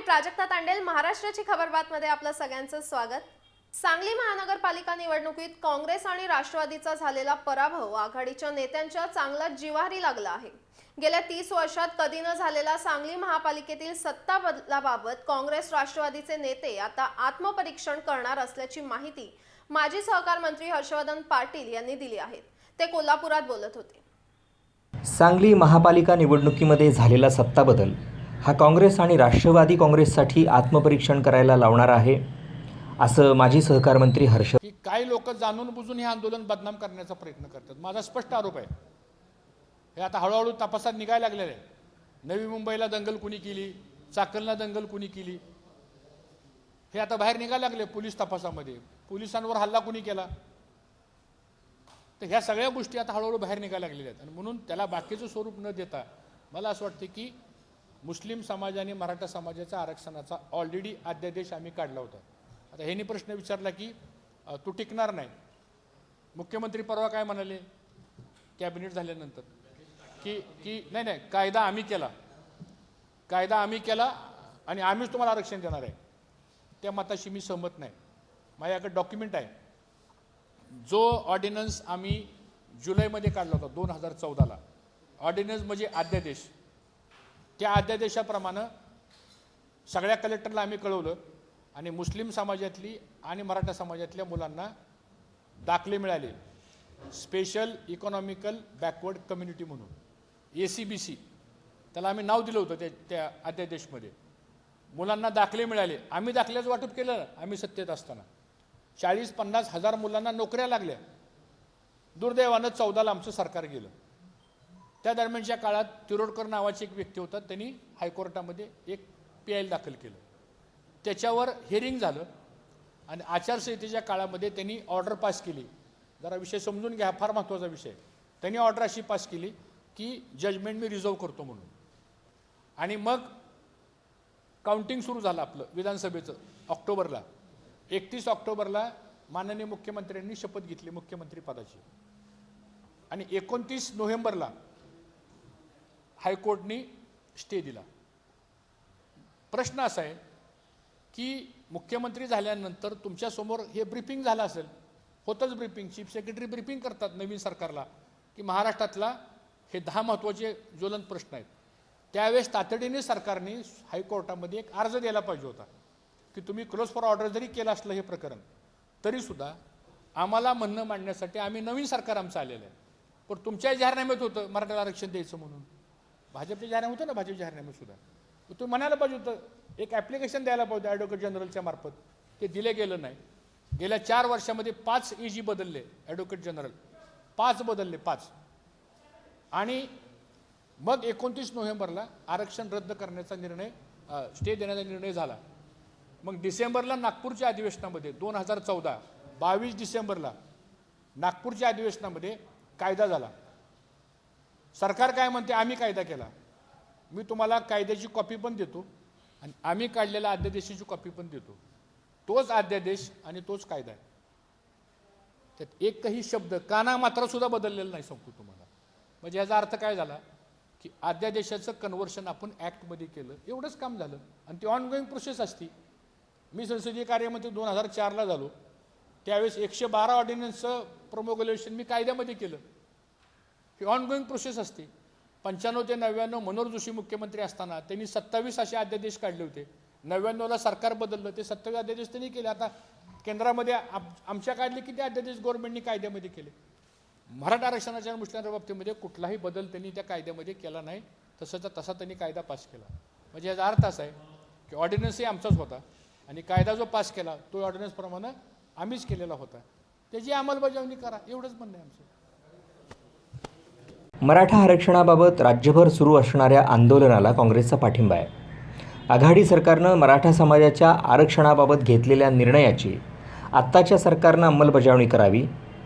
प्राजक्ता तांडेल, महाराष्ट्राची खबर बातमध्ये आपलं सगळ्यांचं स्वागत। सांगली महानगरपालिका निवडणुकीत काँग्रेस आणि राष्ट्रवादीचा झालेला पराभव आघाडीच्या नेत्यांच्या चांगला जिव्हारी लागला आहे। गेल्या 30 वर्षात कधी न झालेला सांगली महापालिकेतील सत्ता बदलाबाबत काँग्रेस राष्ट्रवादीचे नेते आता आत्मपरीक्षण करणार असल्याची माहिती माजी सहकार मंत्री हर्षवर्धन पाटील यांनी दिली आहे। ते कोल्हापुरात बोलत होते। सांगली महापालिका निवडणुकीमध्ये झालेला सत्ता बदल हा काँग्रेस आणि राष्ट्रवादी काँग्रेससाठी आत्मपरीक्षण करायला लावणार आहे, असं माजी सहकार मंत्री की काही लोक जाणून बुजून हे आंदोलन बदनाम करण्याचा प्रयत्न करतात। माझा स्पष्ट आरोप आहे, हे आता हळूहळू तपासात निघायला लागलेलं आहे। नवी मुंबईला दंगल कुणी केली, चाकणला दंगल कुणी केली, हे आता बाहेर निघायला लागले पोलीस तपासामध्ये। पोलिसांवर हल्ला कुणी केला, तर ह्या सगळ्या गोष्टी आता हळूहळू बाहेर निघायला लागलेल्या आहेत। आणि म्हणून त्याला बाकीचं स्वरूप न देता मला असं वाटतं की मुस्लिम समाज आणि मराठा समाजाच्या आरक्षणाचा ऑलरेडी अध्यादेश आम्ही काढला होता। आता ह्यांनी प्रश्न विचारला की तो टिकणार नाही। मुख्यमंत्री परवा काय म्हणाले कॅबिनेट झाल्यानंतर की की नाही कायदा आम्ही केला आणि आम्हीच तुम्हाला आरक्षण देणार आहे। त्या मताशी मी सहमत नाही। माझ्याकडे डॉक्युमेंट आहे, जो ऑर्डिनन्स आम्ही जुलैमध्ये काढला होता 2014ला। ऑर्डिनन्स म्हणजे अध्यादेश। त्या अध्यादेशाप्रमाणे सगळ्या कलेक्टरला आम्ही कळवलं आणि मुस्लिम समाजातली आणि मराठा समाजातल्या मुलांना दाखले मिळाले, स्पेशल इकॉनॉमिकल बॅकवर्ड कम्युनिटी म्हणून, ACBC त्याला आम्ही नाव दिलं होतं त्या अध्यादेशमध्ये। मुलांना दाखले मिळाले, आम्ही दाखल्याचं वाटप केलं आम्ही सत्तेत असताना। 40-50 हजार मुलांना नोकऱ्या लागल्या। दुर्दैवानं 14ला आमचं सरकार गेलं। त्या दरम्यानच्या काळात तिरोडकर नावाचे एक व्यक्ती होता, त्यांनी हायकोर्टामध्ये एक PIL दाखल केलं। त्याच्यावर हिअरिंग झालं आणि आचारसंहितेच्या काळामध्ये त्यांनी ऑर्डर पास केली। जरा विषय समजून घ्या, फार महत्त्वाचा विषय। त्यांनी ऑर्डर अशी पास केली की जजमेंट मी रिझर्व करतो म्हणून। आणि मग काउंटिंग सुरू झालं आपलं विधानसभेचं ऑक्टोबरला। 31 ऑक्टोबरला माननीय मुख्यमंत्र्यांनी शपथ घेतली मुख्यमंत्री पदाची आणि 29 नोव्हेंबरला हायकोर्टनी स्टे दिला। प्रश्न असा आहे की मुख्यमंत्री झाल्यानंतर तुमच्यासमोर हे ब्रीफिंग झालं असेल, होतंच ब्रीफिंग, चीफ सेक्रेटरी ब्रीफिंग करतात नवीन सरकारला की महाराष्ट्रातला हे 10 महत्त्वाचे ज्वलंत प्रश्न आहेत। त्यावेळेस तातडीने सरकारने हायकोर्टामध्ये एक अर्ज द्यायला पाहिजे होता की तुम्ही क्लोज फॉर ऑर्डर जरी केलं असलं हे प्रकरण, तरीसुद्धा आम्हाला म्हणणं मांडण्यासाठी आम्ही नवीन सरकार आमचं आलेलं आहे। पण तुमच्या जाहीरनाम्यात होतं मराठा आरक्षण द्यायचं म्हणून, भाजपच्या जाहीरनाम्यात होतं ना, भाजप जाहीरनाम्यात सुद्धा तुम्ही म्हणायला पाहिजे होतं, एक ॲप्लिकेशन द्यायला पाहिजे ॲडव्होकेट जनरलच्या मार्फत। ते दिले गेलं नाही। गेल्या 4 वर्षामध्ये 5 AG बदलले, ॲडव्होकेट जनरल 5 बदलले, 5। आणि मग 29 नोव्हेंबरला आरक्षण रद्द करण्याचा निर्णय, स्टे देण्याचा निर्णय झाला। मग डिसेंबरला नागपूरच्या अधिवेशनामध्ये 2014 22 डिसेंबरला नागपूरच्या अधिवेशनामध्ये कायदा झाला। सरकार काय म्हणते, आम्ही कायदा केला। मी तुम्हाला कायद्याची कॉपी पण देतो आणि आम्ही काढलेल्या अध्यादेशाची कॉपी पण देतो। तोच अध्यादेश आणि तोच कायदा आहे, त्यात एकही शब्द काना मात्र सुद्धा बदललेला नाही। सांगतो तुम्हाला, म्हणजे याचा अर्थ काय झाला की अध्यादेशाचं कन्व्हर्शन आपण ॲक्टमध्ये केलं, एवढंच काम झालं। आणि ती ऑनगोईंग प्रोसेस असती। मी संसदीय कार्यामध्ये 2004ला झालो, त्यावेळेस 112 ऑर्डिनन्सचं प्रोमोगुलेशन मी कायद्यामध्ये केलं। ही ऑनगोईंग प्रोसेस असते। 95 ते 99 मनोहर जोशी मुख्यमंत्री असताना त्यांनी 27 असे अध्यादेश काढले होते। 99ला सरकार बदललं, ते 27 अध्यादेश त्यांनी केले। आता केंद्रामध्ये आमच्या काढले किती अध्यादेश गव्हर्नमेंटनी कायद्यामध्ये केले। मराठा आरक्षणाच्या आणि मुस्लिमांच्या बाबतीमध्ये कुठलाही बदल त्यांनी त्या कायद्यामध्ये केला नाही, तसंचा तसा त्यांनी कायदा पास केला। म्हणजे याचा अर्थ असा आहे की ऑर्डिनन्सही आमचाच होता आणि कायदा जो पास केला तो ऑर्डिनन्सप्रमाणे आम्हीच केलेला होता, त्याची अंमलबजावणी करा, एवढंच म्हणणं आहे आमचं। मराठा आरक्षणाबाबत राज्यभर सुरू असणाऱ्या आंदोलनाला काँग्रेसचा पाठिंबा आहे। आघाडी सरकारनं मराठा समाजाच्या आरक्षणाबाबत घेतलेल्या निर्णयाची आत्ताच्या सरकारनं अंमलबजावणी करावी,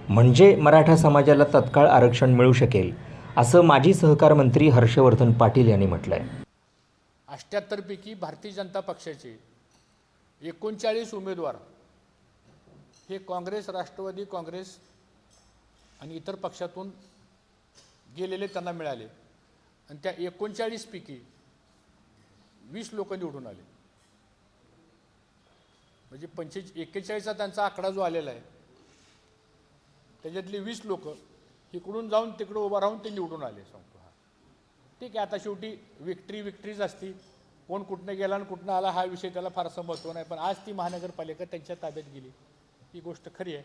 म्हणजे मराठा समाजाला तत्काळ आरक्षण मिळू शकेल, असं माजी सहकार मंत्री हर्षवर्धन पाटील यांनी म्हटलं आहे। 78 पैकी भारतीय जनता पक्षाचे 39 उमेदवार हे काँग्रेस, राष्ट्रवादी काँग्रेस आणि इतर पक्षातून गेलेले त्यांना मिळाले। आणि त्या 39 पैकी 20 लोक निवडून आले। म्हणजे 41चा त्यांचा आकडा जो आलेला आहे त्याच्यातली 20 लोक इकडून जाऊन तिकडे उभं राहून ते निवडून आले सांगतो. हा ठीक आहे, आता शेवटी विक्ट्रीज असती, कोण कुठनं गेला आणि कुठनं आला हा विषय त्याला फारसं महत्त्व नाही, पण आज ती महानगरपालिका त्यांच्या ताब्यात गेली ही गोष्ट खरी आहे.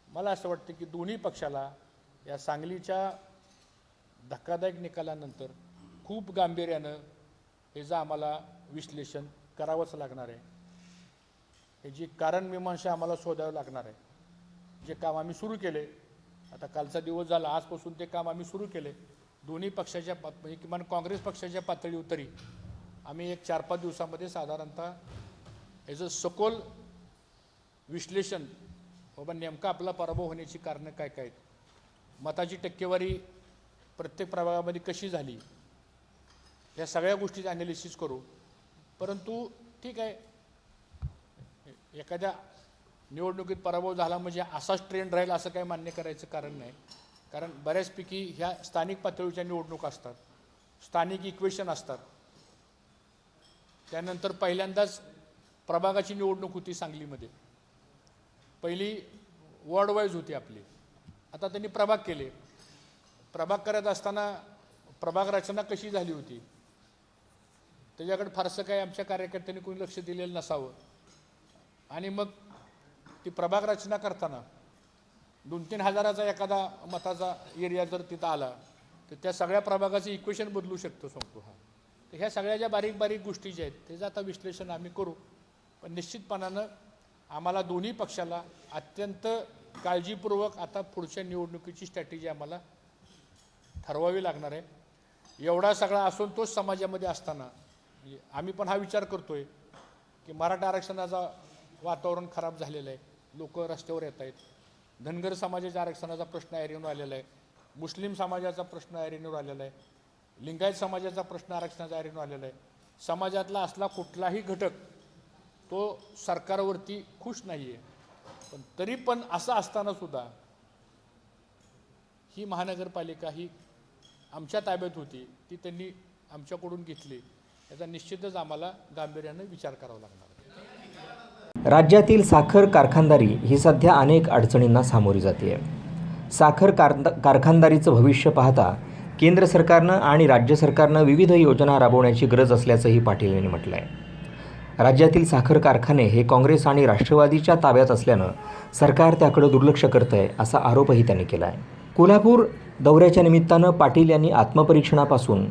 मला असं वाटतं की दोन्ही पक्षाला या सांगलीच्या धक्कादायक निकालानंतर खूप गांभीर्यानं याचं आम्हाला विश्लेषण करावंच लागणार आहे. याची कारण मीमांसा आम्हाला शोधावं लागणार आहे. जे काम आम्ही सुरू केले, आता कालचा दिवस झाला, आजपासून ते काम आम्ही सुरू केले. दोन्ही पक्षाच्या म्हणजे किमान काँग्रेस पक्षाच्या पातळीवर तरी आम्ही एक 4-5 दिवसामध्ये साधारणतः याचं सखोल विश्लेषण, बाबा नेमका आपला पराभव होण्याची कारणं काय काय, मताची टक्केवारी प्रत्येक प्रभागामध्ये कशी झाली, या सगळ्या गोष्टीचं ॲनालिसिस करू. परंतु ठीक आहे, एखाद्या निवडणुकीत पराभव झाला म्हणजे असाच ट्रेंड राहील असं काही मान्य करायचं कारण नाही. कारण बऱ्याचपैकी ह्या स्थानिक पातळीच्या निवडणुका असतात, स्थानिक इक्वेशन असतात. त्यानंतर पहिल्यांदाच प्रभागाची निवडणूक होती सांगलीमध्ये. पहिली वॉर्ड वाईज होती आपली, आता त्यांनी प्रभाग केले. प्रभाग करत असताना प्रभाग रचना कशी झाली होती त्याच्याकडे फारसं काही आमच्या कार्यकर्त्यांनी कोणी लक्ष दिलेलं नसावं. आणि मग ती प्रभाग रचना करताना 2-3 हजाराचा एखादा मताचा एरिया जर तिथं आला तर त्या सगळ्या प्रभागाचं इक्वेशन बदलू शकतो सांगतो. हा तर ह्या सगळ्या ज्या बारीक बारीक गोष्टी ज्या आहेत त्याचं आता विश्लेषण आम्ही करू. पण निश्चितपणानं आम्हाला दोन्ही पक्षाला अत्यंत काळजीपूर्वक आता पुढच्या निवडणुकीची स्ट्रॅटेजी आम्हाला ठरवावी लागणार आहे. एवढा सगळा असंतोष समाजामध्ये असताना आम्ही पण हा विचार करतोय की मराठा आरक्षणाचा वातावरण खराब झालेलं आहे, लोक रस्त्यावर येत आहेत, धनगर समाजाच्या आरक्षणाचा प्रश्न ऐरणीवर आलेला आहे, मुस्लिम समाजाचा प्रश्न ऐरणीवर आलेला आहे, लिंगायत समाजाचा प्रश्न आरक्षणाचा ऐरणीवर आलेला आहे. समाजातला असला कुठलाही घटक तो सरकारवरती खुश नाही आहे. पण तरी पण असं असताना सुद्धा ही महानगरपालिका ही आमच्या ताब्यात होती, ती त्यांनी आमच्याकडून घेतली. याचा निश्चितच आम्हाला गांभीर्यानं विचार करावा लागणार. राज्यातील साखर कारखानदारी ही सध्या अनेक अडचणींना सामोरी जाते. साखर कारखानदारीचं भविष्य पाहता केंद्र सरकारनं आणि राज्य सरकारनं विविध योजना राबवण्याची गरज असल्याचंही पाटील यांनी म्हटलं आहे. राज्यातील साखर कारखाने हे काँग्रेस आणि राष्ट्रवादीच्या ताब्यात असल्यानं सरकार त्याकडे दुर्लक्ष करत आहे असा आरोपही त्यांनी केला आहे. कोल्हापूर दौऱ्याच्या निमित्तानं पाटील यांनी आत्मपरीक्षणापासून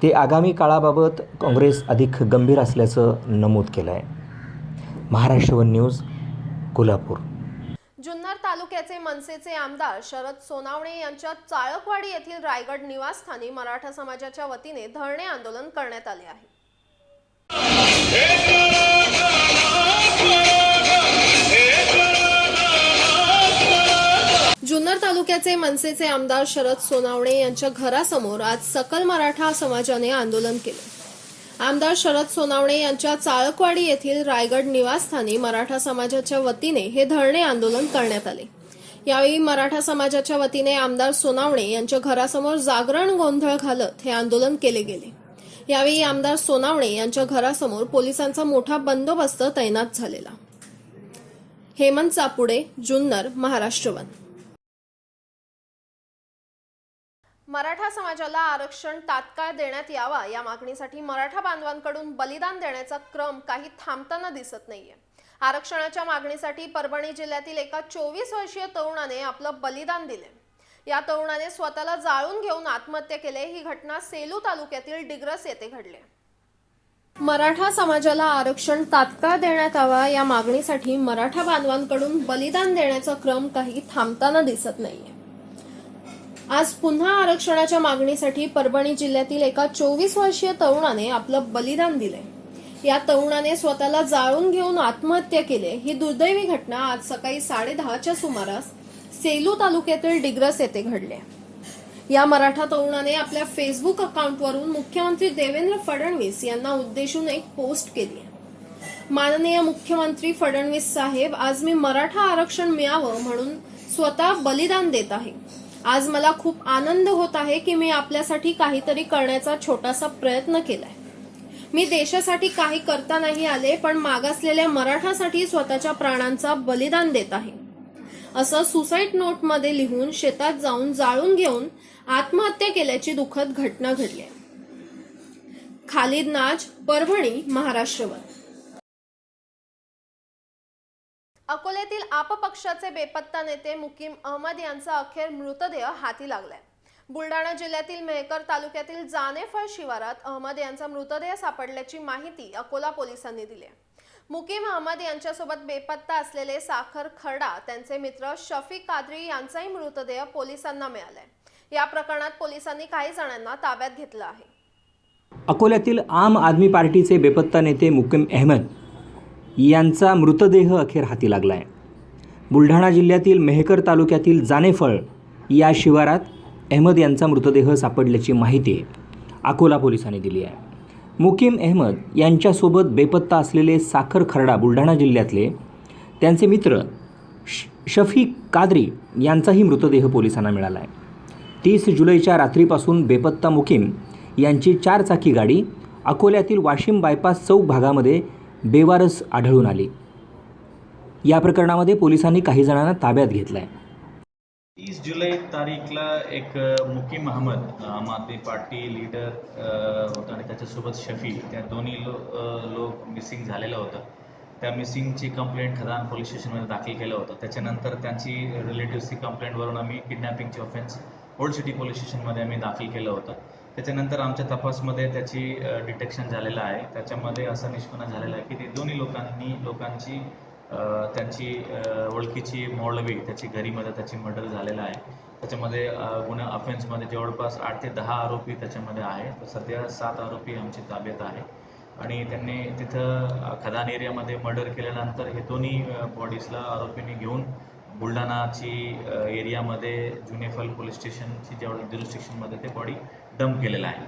ते आगामी काळाबाबत काँग्रेस अधिक गंभीर असल्याचं नमूद केलं आहे. Maharashtra one news, Kolhapur. जुन्नर तालुक्याचे मनसेचे आमदार शरद सोनावणे यांच्या चाळकवाडी येथील रायगड निवासस्थानी मराठा समाजाच्या वतीने धरणे आंदोलन करण्यात आले आहे. जुन्नर तालुक्याचे मनसेचे आमदार शरद सोनावणे यांच्या घरासमोर आज सकल मराठा समाजाने आंदोलन केले. आमदार शरद सोनावणे यांच्या चाळकवाडी येथील रायगड निवासस्थानी मराठा समाजाच्या वतीने हे धरणे आंदोलन करण्यात आले. यावेळी मराठा समाजाच्या वतीने आमदार सोनावणे यांच्या घरासमोर जागरण गोंधळ घालत हे आंदोलन केले गेले. यावेळी आमदार सोनावणे यांच्या घरासमोर पोलिसांचा मोठा बंदोबस्त तैनात झालेला. हेमंत चापुडे, जुन्नर, महाराष्ट्र वन. मराठा समाजाला आरक्षण तात्काळ देण्यात यावा या मागणीसाठी मराठा बांधवांकडून बलिदान देण्याचा क्रम काही थांबताना दिसत नाहीये. आरक्षणाच्या मागणीसाठी परभणी जिल्ह्यातील एका 24 वर्षीय तरुणाने आपलं बलिदान दिले. या तरुणाने स्वतःला जाळून घेऊन आत्महत्या केली. ही घटना सेलू तालुक्यातील डिग्रस येथे घडली. मराठा समाजाला आरक्षण तात्काळ देण्यात यावा या मागणीसाठी मराठा बांधवांकडून बलिदान देण्याचा क्रम काही थांबताना दिसत नाहीये. आज पुन्हा आरक्षणाच्या मागणीसाठी परभणी जिल्ह्यातील एका 24 वर्षीय तरुणाने आपलं बलिदान दिले. या तरुणाने स्वतःला जाळून घेऊन आत्महत्या केली. ही दुर्दैवी घटना आज सकाळी 10:30च्या सुमारास सेलू तालुक्यातील डिग्रस येथे घडली. या मराठा तरुणाने आपल्या फेसबुक अकाउंटवरून मुख्यमंत्री देवेंद्र फडणवीस यांना उद्देशून एक पोस्ट केली. माननीय मुख्यमंत्री फडणवीस साहेब, आज मी मराठा आरक्षण मिळावं म्हणून स्वतः बलिदान देत आहे. आज मला खूप आनंद होत आहे की मी आपल्यासाठी काहीतरी करण्याचा छोटासा प्रयत्न केलाय. मी देशासाठी काही करता नाही आले, पण मागासलेल्या मराठासाठी स्वतःच्या प्राणांचा बलिदान देत आहे, असं सुसाईड नोटमध्ये लिहून शेतात जाऊन जाळून घेऊन आत्महत्या केल्याची दुःखद घटना घडली आहे. खालिद नाज, परभणी, महाराष्ट्रवर. अकोल्यातील आप पक्षाचे बेपत्ता नेते मुकीम अहमद यांचा अखेर मृतदेह हाती लागलाय. बुलढाणा जिल्ह्यातील मेहकर तालुक्यातील जानेफळ शिवारात अहमद यांचा मृतदेह सापडल्याची माहिती अकोला पोलिसांनी दिली आहे. मुकीम अहमद यांच्यासोबत बेपत्ता असलेले साखर खरडा, त्यांचे मित्र शफीक कादरी यांचाही मृतदेह पोलिसांना मिळालाय. या प्रकरणात पोलिसांनी काही जणांना ताब्यात घेतलं आहे. अकोल्यातील आम आदमी पार्टीचे बेपत्ता नेते मुकीम अहमद यांचा मृतदेह अखेर हाती लागला आहे. बुलढाणा जिल्ह्यातील मेहकर तालुक्यातील जानेफळ या शिवारात अहमद यांचा मृतदेह सापडल्याची माहिती अकोला पोलिसांनी दिली आहे. मुकीम अहमद यांच्यासोबत बेपत्ता असलेले साखर खरडा बुलढाणा जिल्ह्यातले त्यांचे मित्र शफीक कादरी यांचाही मृतदेह पोलिसांना मिळाला आहे. 30 जुलैच्या रात्रीपासून बेपत्ता मुकीम यांची 4 चाकी गाडी अकोल्यातील वाशिम बायपास चौक भागामध्ये बेवारस आढळून आली. या प्रकरणामध्ये पोलिसांनी काही जणांना ताब्यात घेतलं आहे. 30 जुलै तारीखला एक मुकीम अहमद आम आदमी पार्टी लीडर होता आणि त्याच्यासोबत शफी, त्या दोन्ही लोक मिसिंग झालेलं होतं. त्या मिसिंगची कंप्लेंट खदान पोलीस स्टेशनमध्ये दाखल केलं होतं. त्याच्यानंतर त्यांची रिलेटिव्सची कंप्लेंटवरून आम्ही किडनॅपिंगची ऑफेन्स ओल्ड सिटी पोलीस स्टेशनमध्ये आम्ही दाखल केलं होतं. त्याच्यानंतर आमच्या तपासमध्ये त्याची डिटेक्शन झालेलं आहे. त्याच्यामध्ये असं निष्पन्न झालेलं आहे की ते दोन्ही लोकांची त्यांची ओळखीची मौलवी त्याची घरीमध्ये त्याची मर्डर झालेला आहे. त्याच्यामध्ये गुन्हा अफेन्समध्ये जवळपास 8 ते 10 आरोपी त्याच्यामध्ये आहे. सध्या 7 आरोपी आमची ताब्यात आहे आणि त्यांनी तिथं खदान एरियामध्ये मर्डर केल्यानंतर हे दोन्ही बॉडीजला आरोपींनी घेऊन बुलढाणाची एरियामध्ये जुनेफल पोलीस स्टेशनची ज्युरिस्डिक्शनमध्ये ते बॉडी डंप केलेला आहे.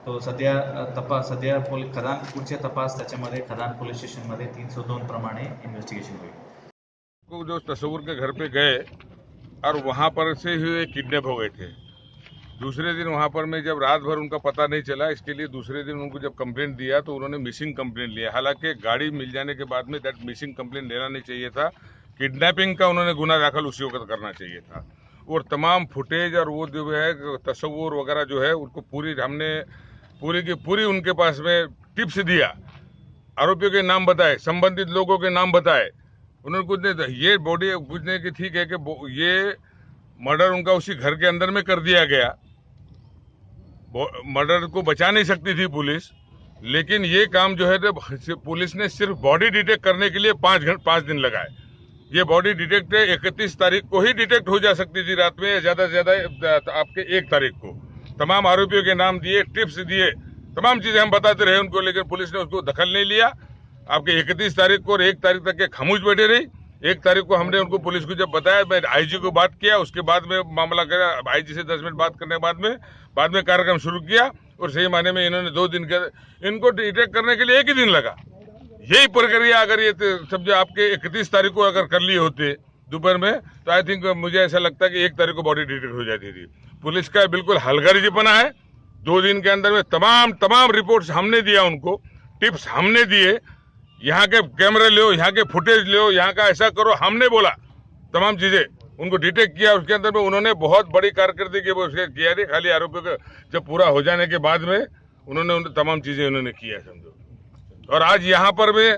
तो सध्या खदान पुढचे तपास त्याच्यामध्ये खदान पोलीस स्टेशनमध्ये 302 प्रमाणे इन्व्हेस्टिगेशन होईल. जो तस्वुर के घर पे गए और वहाँ पर से ही किडनैप हो गए थे. दूसरे दिन वहाँ पर मैं जब रात भर उनका पता नहीं चला, इसके लिए दूसरे दिन उनको जब कंप्लेंट दिया तो उन्होंने मिसिंग कंप्लेंट लिया. हालांकि गाड़ी मिल जाने के बाद में दैट मिसिंग कंप्लेंट लेना नहीं चाहिए था. किडनैपिंग का उन्होंने गुना दाखिल उसी वक्त करना चाहिए था. और तमाम फुटेज और वो जो है तस्वुर वगैरह जो है उनको हमने पूरी की पूरी उनके पास में टिप्स दिया, आरोपियों के नाम बताए, संबंधित लोगों के नाम बताए. उन्होंने कुछ नहीं, ये बॉडी कुछ नहीं कि ठीक है कि ये मर्डर उनका उसी घर के अंदर में कर दिया गया. मर्डर को बचा नहीं सकती थी पुलिस, लेकिन ये काम जो है पुलिस ने सिर्फ बॉडी डिटेक्ट करने के लिए 5 दिन लगाए. ये बॉडी डिटेक्ट 31 तारीख को ही डिटेक्ट हो जा सकती थी रात में, ज़्यादा से ज़्यादा आपके 1 तारीख को. तमाम आरोपियों के नाम दिए, टिप्स दिए, तमाम चीज़ें हम बताते रहे उनको, लेकिन पुलिस ने उसको दखल नहीं लिया. आपके 31 तारीख को और 1 तारीख तक के खामोश बैठे रही. 1 तारीख को हमने उनको पुलिस को जब बताया, मैं आईजी को बात किया, उसके बाद में मामला करा. आईजी से 10 मिनट बात करने के बाद में कार्यक्रम शुरू किया. और सही मायने में इन्होंने 2 दिन के इनको डिटेक्ट करने के लिए 1 ही दिन लगा. यही प्रक्रिया अगर ये सब जो आपके 31 तारीख को अगर कर लिए होते दोपहर में, तो आई थिंक मुझे ऐसा लगता है कि 1 तारीख को बॉडी डिटेक्ट हो जाती थी. पुलिस का बिल्कुल हलगर्जीपना है. 2 दिन के अंदर में तमाम रिपोर्ट्स हमने दिया उनको, टिप्स हमने दिए, यहाँ के कैमरे लो, यहाँ के फुटेज लो, यहाँ का ऐसा करो, हमने बोला, तमाम चीजें उनको डिटेक्ट किया. उसके अंदर में उन्होंने बहुत बड़ी कारकर्दगी किया थी. खाली आरोपियों का जब पूरा हो जाने के बाद में उन्होंने तमाम चीजें उन्होंने किया समझो. और आज यहाँ पर भी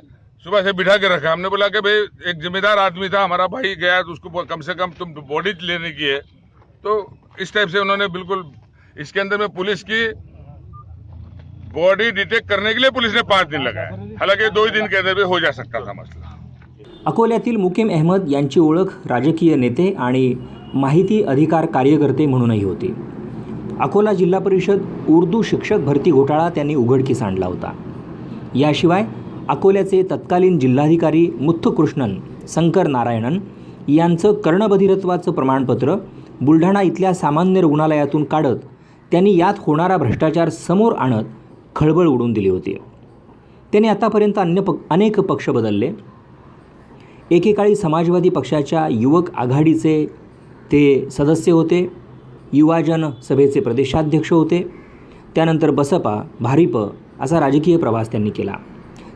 सुबह से बिठा के रखा. हमने बोला कि भाई एक जिम्मेदार आदमी था, हमारा भाई गया तो उसको कम से कम तुम बॉडी लेने की है. तो इस टाइप से उन्होंने बिल्कुल इसके अंदर में पुलिस की बॉडी डिटेक्ट करने के लिए पुलिस ने 5 दिन लगाया. हालांकि 2 दिन के अंदर में हो जा सकता था मसला. अकोल्यातील मुकीम अहमद यांची ओळख राजकीय नेते आणि माहिती अधिकार कार्यकर्ते म्हणूनही होती. अकोला जिल्हा परिषद उर्दू शिक्षक भरती घोटाळा त्यांनी उघडकीस आणला होता. याशिवाय अकोल्याचे तत्कालीन जिल्हाधिकारी मुथ्थकृष्णन शंकर नारायणन यांचं कर्णबधिरत्वाचं प्रमाणपत्र बुलढाणा इथल्या सामान्य रुग्णालयातून काढत त्यांनी यात होणारा भ्रष्टाचार समोर आणत खळबळ उडून दिली होती. त्यांनी आतापर्यंत अनेक पक्ष बदलले. एकेकाळी समाजवादी पक्षाच्या युवक आघाडीचे ते सदस्य होते, युवाजन सभेचे प्रदेशाध्यक्ष होते. त्यानंतर बसपा, भारिप असा राजकीय प्रवास त्यांनी केला.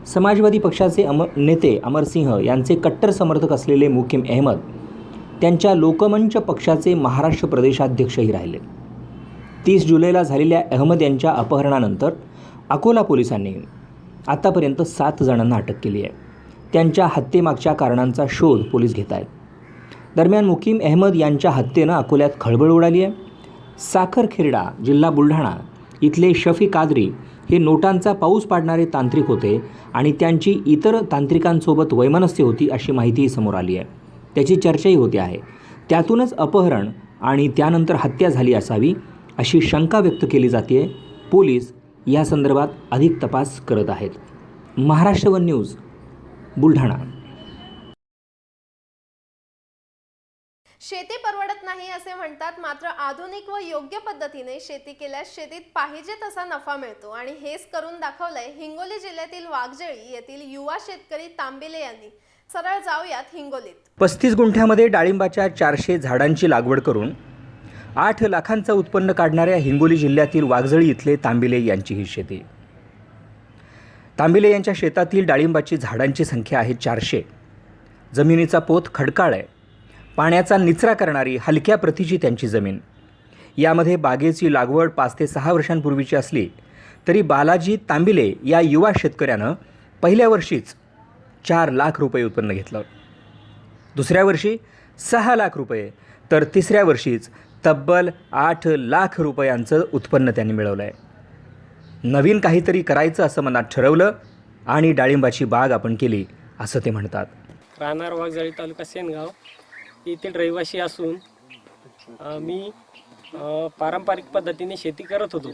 समाजवादी पक्षाचे नेते अमरसिंह यांचे कट्टर समर्थक असलेले मुकीम अहमद त्यांच्या लोकमंच पक्षाचे महाराष्ट्र प्रदेशाध्यक्षही राहिले. 30 जुलैला झालेल्या अहमद यांच्या अपहरणानंतर अकोला पोलिसांनी आतापर्यंत 7 जणांना अटक केली आहे. त्यांच्या हत्येमागच्या कारणांचा शोध पोलीस घेत आहेत. दरम्यान मुकीम अहमद यांच्या हत्येनं अकोल्यात खळबळ उडाली आहे. साखरखेर्डा, जिल्हा बुलढाणा इथले शफी कादरी हे नोटांचा पाऊस पाडणारे तांत्रिक होते आणि त्यांची इतर तांत्रिकांसोबत वैमनस्य होती अशी माहितीही समोर आली आहे. त्याची चर्चाही होते आहे. त्यातूनच अपहरण आणि त्यानंतर हत्या झाली असावी अशी शंका व्यक्त केली जाते. पोलीस या संदर्भात अधिक तपास करत आहेत. Maharashtra one news, Buldhana. शेती परवडत नाही असे म्हणतात, मात्र आधुनिक व योग्य पद्धतीने शेती केल्यास शेतीत पाहिजे तसा नफा मिळतो आणि हेच करून दाखवलंय हिंगोली जिल्ह्यातील वाघजळी येथील युवा शेतकरी तांबिले यांनी. सरळ जाऊयात हिंगोलीत. 35 गुंठ्यामध्ये डाळिंबाच्या 400 झाडांची लागवड करून 8 लाखांचं उत्पन्न काढणाऱ्या हिंगोली जिल्ह्यातील वाघजळी इथले तांबिले यांची ही शेती. तांबिले यांच्या शेतातील डाळिंबाची झाडांची संख्या आहे 400. जमिनीचा पोत खडकाळ आहे. पाण्याचा निचरा करणारी हलक्या प्रतीची त्यांची जमीन. यामध्ये बागेची लागवड 5 ते 6 वर्षांपूर्वीची असली तरी बालाजी तांबिले या युवा शेतकऱ्यानं पहिल्या वर्षीच 4 लाख रुपये उत्पन्न घेतलं. दुसऱ्या वर्षी 6 लाख रुपये तर तिसऱ्या वर्षीच तब्बल 8 लाख रुपयांचं उत्पन्न त्यांनी मिळवलं आहे. नवीन काहीतरी करायचं असं मनात ठरवलं आणि डाळिंबाची बाग आपण केली असं ते म्हणतात. राहणार वाघजाळी तालुका सेनगाव येथील रहिवासी असून मी पारंपरिक पद्धतीने शेती करत होतो.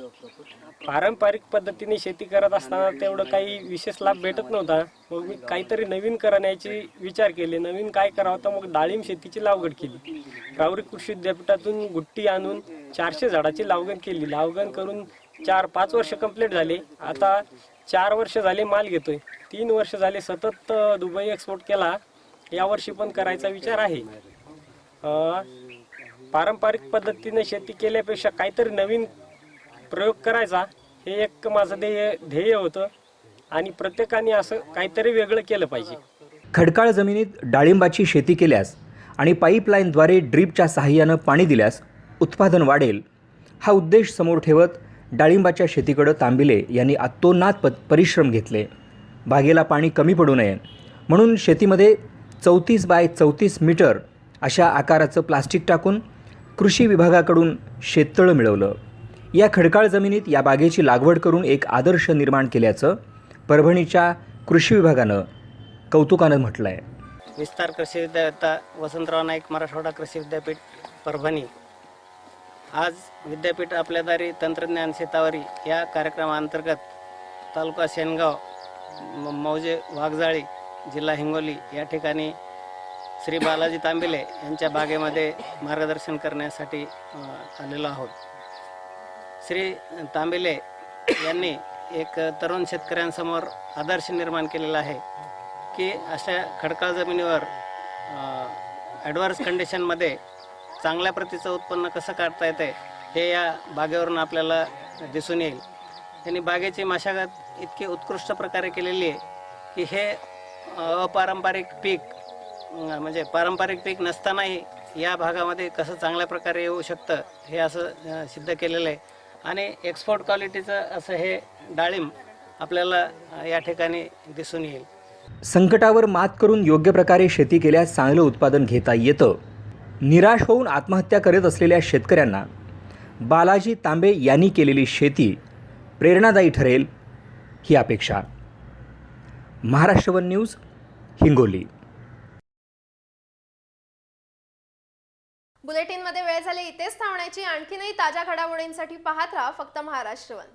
पारंपरिक पद्धतीने शेती करत असताना तेवढं काही विशेष लाभ भेटत नव्हता. मग मी काहीतरी नवीन करण्याची विचार केले. नवीन काय करावं तर मग डाळिंब शेतीची लागवड केली. राहुरी कृषी विद्यापीठातून गुट्टी आणून 400 झाडाची लागवड केली. लागवड करून 4-5 वर्ष कंप्लीट झाले. आता 4 वर्ष झाले माल घेतोय. 3 वर्ष झाले सतत दुबई एक्सपोर्ट केला. यावर्षी पण करायचा विचार आहे. पारंपरिक पद्धतीने शेती केल्यापेक्षा काहीतरी नवीन प्रयोग करायचा हे एक माझं ध्येय होतं आणि प्रत्येकाने असं काहीतरी वेगळं केलं पाहिजे. खडकाळ जमिनीत डाळिंबाची शेती केल्यास आणि पाईपलाईनद्वारे ड्रीपच्या सहाय्यानं पाणी दिल्यास उत्पादन वाढेल हा उद्देश समोर ठेवत डाळिंबाच्या शेतीकडं तांबिले यांनी अतोनात परिश्रम घेतले. बागेला पाणी कमी पडू नये म्हणून शेतीमध्ये 34 बाय 34 मीटर अशा आकाराचं प्लास्टिक टाकून कृषी विभागाकडून शेततळं मिळवलं. या खडकाळ जमिनीत या बागेची लागवड करून एक आदर्श निर्माण केल्याचं परभणीच्या कृषी विभागानं कौतुकानं म्हटलं आहे. विस्तार कृषी विद्यापीठ, वसंतराव नाईक मराठवाडा कृषी विद्यापीठ परभणी. आज विद्यापीठ आपल्या दारी तंत्रज्ञान शेतावरी या कार्यक्रमाअंतर्गत तालुका सेनगाव, मौजे वाघजाळी, जिल्हा हिंगोली या ठिकाणी श्री बालाजी तांबिले यांच्या बागेमध्ये मार्गदर्शन करण्यासाठी आलेलो आहोत. श्री तांबिले यांनी एक तरुण शेतकऱ्यांसमोर आदर्श निर्माण केलेला आहे की अशा खडकाळ जमिनीवर ॲडव्हर्स कंडिशनमध्ये चांगल्या प्रतीचं उत्पन्न कसं काढता येते हे या बागेवरून आपल्याला दिसून येईल. त्यांनी बागेची मशागत इतकी उत्कृष्ट प्रकारे केलेली आहे की हे अपारंपरिक पीक म्हणजे पारंपरिक पीक नसतानाही या भागामध्ये कसं चांगल्या प्रकारे येऊ शकतं हे असं सिद्ध केलेलं आहे. आणि एक्सपोर्ट क्वालिटीचं असं हे डाळिंब आपल्याला या ठिकाणी दिसून येईल. संकटावर मात करून योग्य प्रकारे शेती केल्यास चांगलं उत्पादन घेता येतं. निराश होऊन आत्महत्या करत असलेल्या शेतकऱ्यांना बालाजी तांबे यांनी केलेली शेती प्रेरणादायी ठरेल ही अपेक्षा. Maharashtra one news, Hingoli. बुलेटिनमध्ये वेळ झाली इथेच थांबण्याची. आणखीनही ताज्या घडामोडींसाठी पाहत राहा फक्त महाराष्ट्र वन.